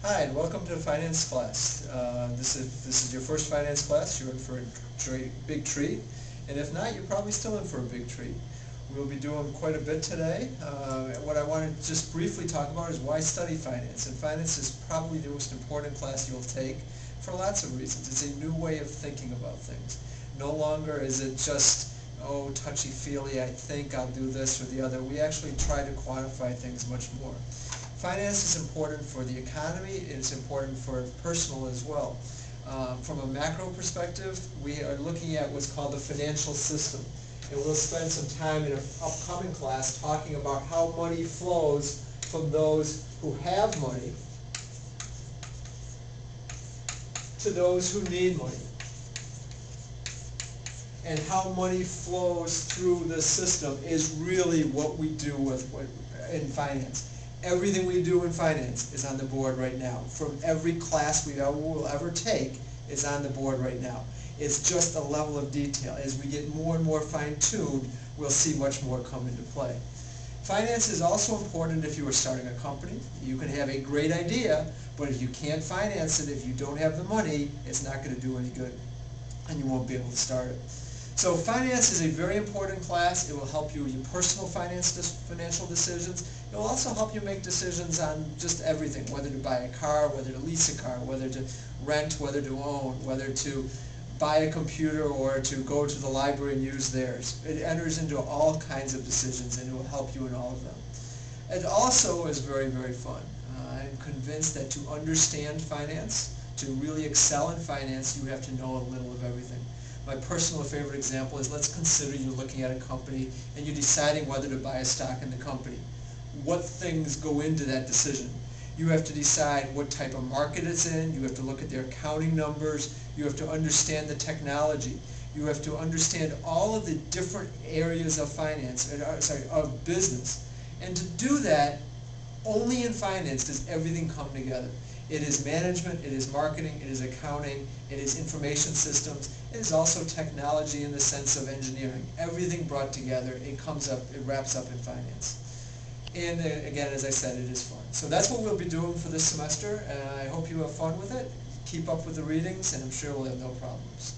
Hi, and welcome to finance class. This is your first finance class. You're in for a big treat, and if not, you're probably still in for a big treat. We'll be doing quite a bit today. What I want to just briefly talk about is why study finance. And finance is probably the most important class you'll take for lots of reasons. It's a new way of thinking about things. No longer is it just, oh, touchy-feely, I think I'll do this or the other. We actually try to quantify things much more. Finance is important for the economy, and it's important for personal as well. From a macro perspective, we are looking at what's called the financial system. And we'll spend some time in an upcoming class talking about how money flows from those who have money to those who need money. And how money flows through the system is really what we do in finance. Everything we do in finance is on the board right now. From every class we will ever take is on the board right now. It's just a level of detail. As we get more and more fine-tuned, we'll see much more come into play. Finance is also important if you are starting a company. You can have a great idea, but if you can't finance it, if you don't have the money, it's not going to do any good, and you won't be able to start it. So finance is a very important class. It will help you with your personal financial decisions. It will also help you make decisions on just everything, whether to buy a car, whether to lease a car, whether to rent, whether to own, whether to buy a computer or to go to the library and use theirs. It enters into all kinds of decisions, and it will help you in all of them. It also is very, very fun. I'm convinced that to understand finance, to really excel in finance, you have to know a little of everything. My personal favorite example is, let's consider you're looking at a company and you're deciding whether to buy a stock in the company. What things go into that decision? You have to decide what type of market it's in. You have to look at their accounting numbers. You have to understand the technology. You have to understand all of the different areas of finance, of business. And to do that, only in finance does everything come together. It is management, it is marketing, it is accounting, it is information systems, it is also technology in the sense of engineering. Everything brought together, it wraps up in finance. And again, as I said, it is fun. So that's what we'll be doing for this semester, and I hope you have fun with it. Keep up with the readings, and I'm sure we'll have no problems.